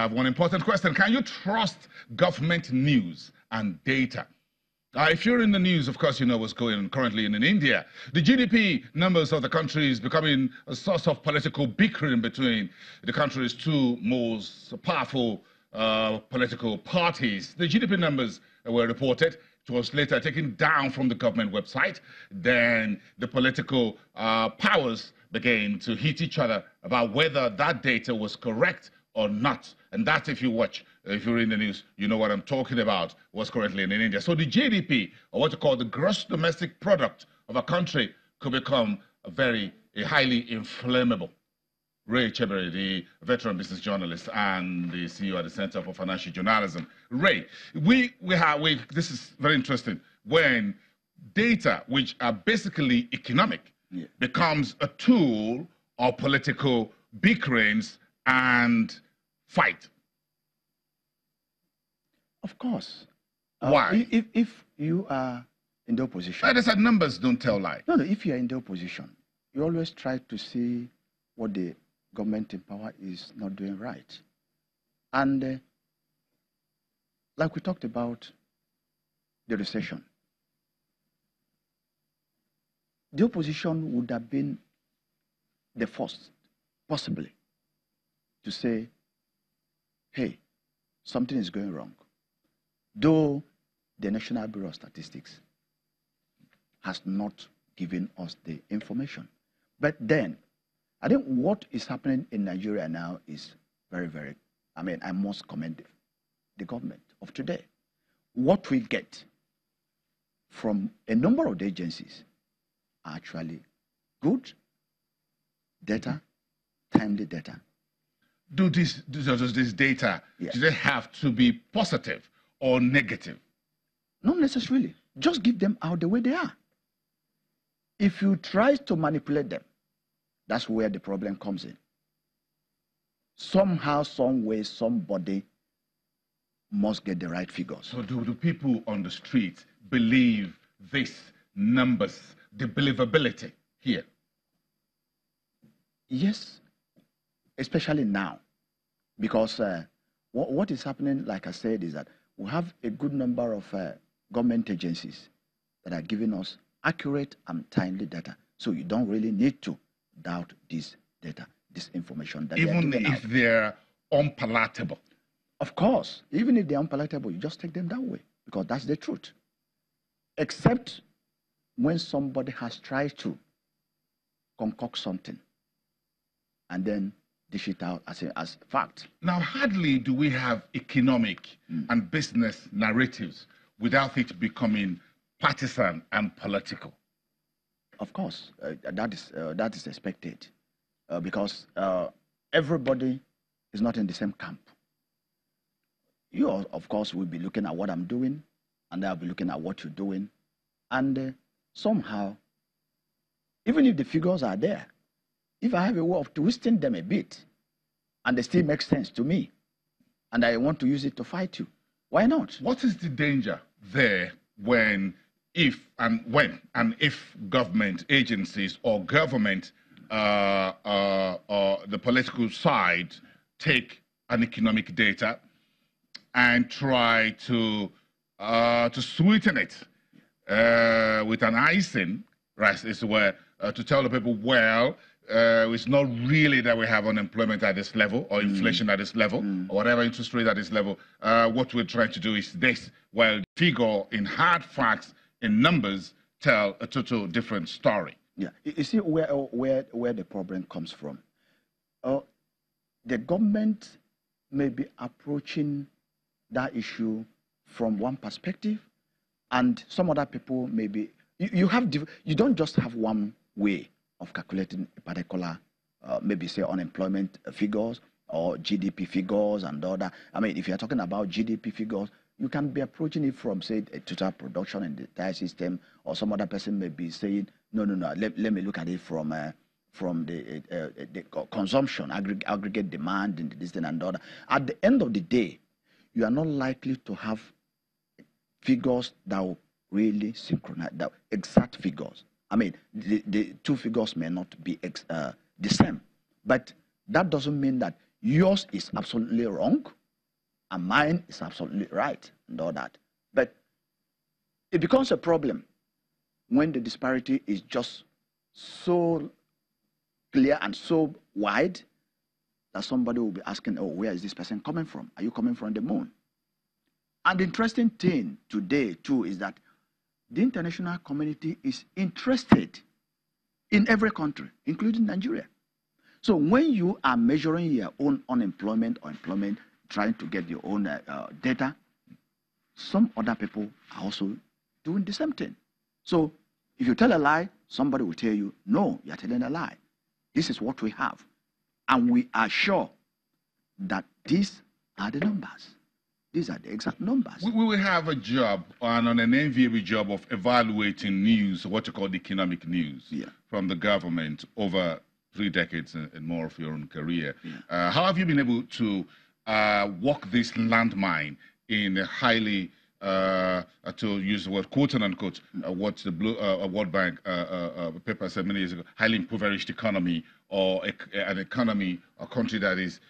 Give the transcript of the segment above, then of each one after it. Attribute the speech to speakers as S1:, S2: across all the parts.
S1: have one important question. Can you trust government news and data? If you're in the news, of course, you know what's going on currently in India. The GDP numbers of the country is becoming a source of political bickering between the country's two most powerful political parties. The GDP numbers were reported. It was later taken down from the government website. Then the political powers began to hit each other about whether that data was correct or not. And that, if you watch, if you're in the news, you know what I'm talking about, what's currently in India. So the GDP, or what you call the gross domestic product of a country, could become a highly inflammable. Ray Chebere, the veteran business journalist and the CEO at the Center for Financial Journalism. Ray, this is very interesting. When data, which are basically economic, becomes a tool of political bickerings and fight.
S2: Of course.
S1: Why?
S2: If you are in the opposition.
S1: I said numbers don't tell lies.
S2: No, if you are in the opposition, you always try to see what the government in power is not doing right. And like we talked about the recession, the opposition would have been the first, possibly, to say, hey, something is going wrong. Though the National Bureau of Statistics has not given us the information. But then, I think what is happening in Nigeria now is very, very, I must commend the government of today. What we get from a number of the agencies are actually good data, timely data.
S1: Does this data, do they have to be positive or negative?
S2: Not necessarily. Just give them out the way they are. If you try to manipulate them, that's where the problem comes in. Somehow, some way, somebody must get the right figures.
S1: So do people on the street believe these numbers, the believability here?
S2: Yes, especially now. Because what is happening, like I said, is that we have a good number of government agencies that are giving us accurate and timely data. So you don't really need to doubt this data, this information that
S1: even if they're unpalatable.
S2: Of course, even if they're unpalatable, you just take them that way because that's the truth. Except when somebody has tried to concoct something and then dish it out as fact.
S1: Now, hardly do we have economic and business narratives without it becoming partisan and political.
S2: Of course, that is expected because everybody is not in the same camp. You, of course, will be looking at what I'm doing, and I'll be looking at what you're doing, and somehow, even if the figures are there, if I have a way of twisting them a bit, and they still make sense to me, and I want to use it to fight you, why not?
S1: What is the danger there when, if government agencies or government or the political side take an economic data and try to sweeten it with an icing, right? Is where to tell the people, well, it's not really that we have unemployment at this level or inflation at this level or whatever interest rate at this level. What we're trying to do is this. Well, the figure in hard facts, in numbers, tell a total different story.
S2: Yeah, you see where the problem comes from. The government may be approaching that issue from one perspective, and some other people may be. You don't just have one way of calculating a particular, maybe say unemployment figures or GDP figures and all that. If you're talking about GDP figures, you can be approaching it from, say, a total production in the entire system, or some other person may be saying, no, let me look at it from the consumption, aggregate demand, and this thing and all that. At the end of the day, you are not likely to have figures that will really synchronize, the exact figures. The two figures may not be the same, but that doesn't mean that yours is absolutely wrong, and mine is absolutely right, and all that. But it becomes a problem when the disparity is just so clear and so wide that somebody will be asking, oh, where is this person coming from? Are you coming from the moon? And the interesting thing today, too, is that the international community is interested in every country, including Nigeria. So when you are measuring your own unemployment or employment, trying to get your own data, some other people are also doing the same thing. So if you tell a lie, somebody will tell you, no, you're telling a lie. This is what we have. And we are sure that these are the numbers. These are the exact numbers.
S1: We will have a job, and an enviable job of evaluating news, what you call the economic news, from the government over 3 decades and more of your own career. How have you been able to walk this landmine in a highly, to use the word quote unquote, what the World Bank paper said many years ago, highly impoverished economy, or an economy, a country that is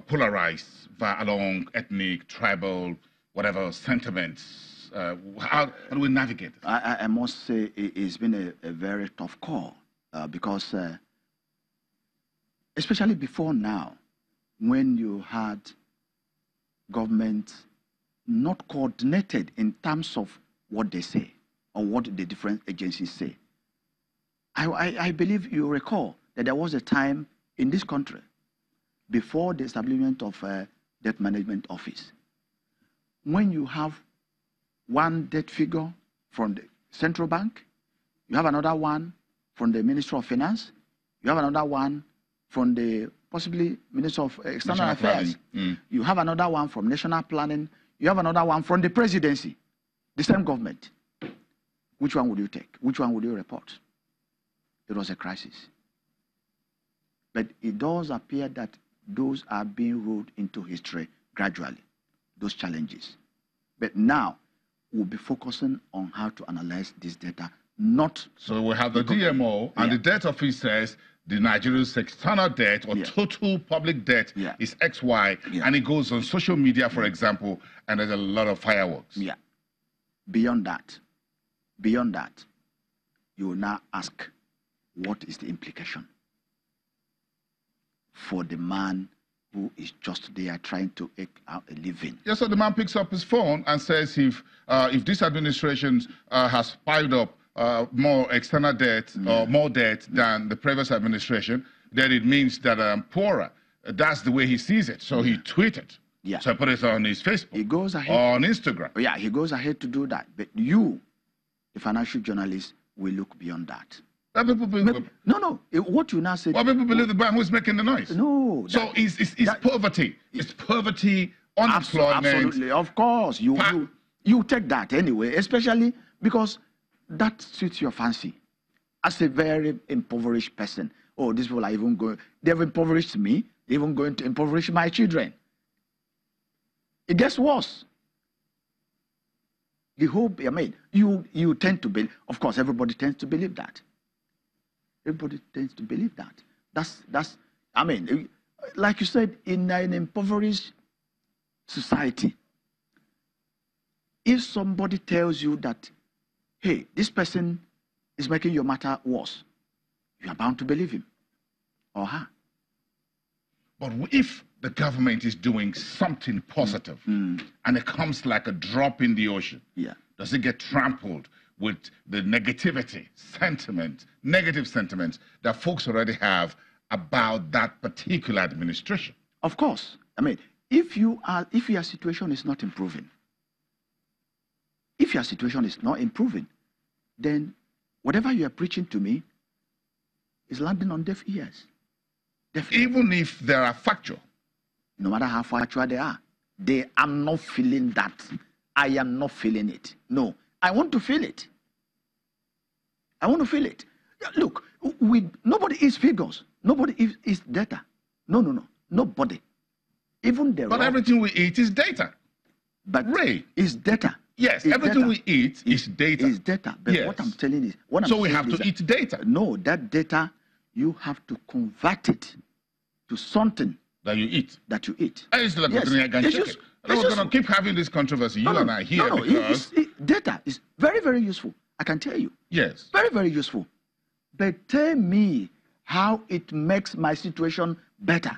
S1: polarized along ethnic, tribal, whatever sentiments? How do we navigate this?
S2: I must say it's been a very tough call because especially before now, when you had government not coordinated in terms of what they say or what the different agencies say. I believe you recall that there was a time in this country before the establishment of debt management office, when you have one debt figure from the central bank, you have another one from the Ministry of Finance, you have another one from the possibly Minister of External Affairs, you have another one from National Planning, you have another one from the presidency, the same government. Which one would you take? Which one would you report? It was a crisis. But it does appear that those are being rolled into history gradually, those challenges. But now, we'll be focusing on how to analyze this data, not...
S1: So we have the DMO, and the debt office says the Nigeria's external debt or total public debt is XY, and it goes on social media, for example, and there's a lot of fireworks.
S2: Beyond that, you will now ask, what is the implication for the man who is just there trying to make out a living?
S1: Yes, so the man picks up his phone and says, if this administration has piled up more external debt or more debt than the previous administration, then it means that I'm poorer. That's the way he sees it. So he tweeted. So I put it on his Facebook.
S2: He goes ahead.
S1: Or on Instagram.
S2: He goes ahead to do that. But you, the financial journalist, will look beyond that.
S1: People believe,
S2: no. What you now say...
S1: Well, people believe the man who's making the noise.
S2: No.
S1: So it's poverty. It's poverty, unemployment.
S2: Absolutely. Of course. You take that anyway, especially because that suits your fancy. As a very impoverished person, oh, these people are even going... They've impoverished me, even going to impoverish my children. It gets worse. The hope, I mean, you tend to believe... Of course, everybody tends to believe that. Everybody tends to believe that. That's. I mean, like you said, in an impoverished society, if somebody tells you that, hey, this person is making your matter worse, you are bound to believe him or her.
S1: But if the government is doing something positive and it comes like a drop in the ocean, does it get trampled with the negativity, negative sentiments that folks already have about that particular administration?
S2: Of course. I mean, if your situation is not improving, then whatever you are preaching to me is landing on deaf ears. Definitely.
S1: Even if they are factual.
S2: No matter how factual they are not feeling that. I am not feeling it. No, I want to feel it. I want to feel it. Look, nobody is figures. Nobody is data. No. Nobody. Even the...
S1: But everything we eat is data.
S2: But
S1: Ray.
S2: Is data.
S1: Yes, everything we eat is data.
S2: Is data. But what I'm telling is...
S1: So we have to eat data.
S2: No, that data, you have to convert it to something
S1: that you eat.
S2: That you eat.
S1: It's like
S2: Yes.
S1: chicken. We're going to keep having this controversy, you and I here.
S2: No,
S1: because...
S2: data is very, very useful. I can tell you.
S1: Yes.
S2: Very, very useful. But tell me how it makes my situation better.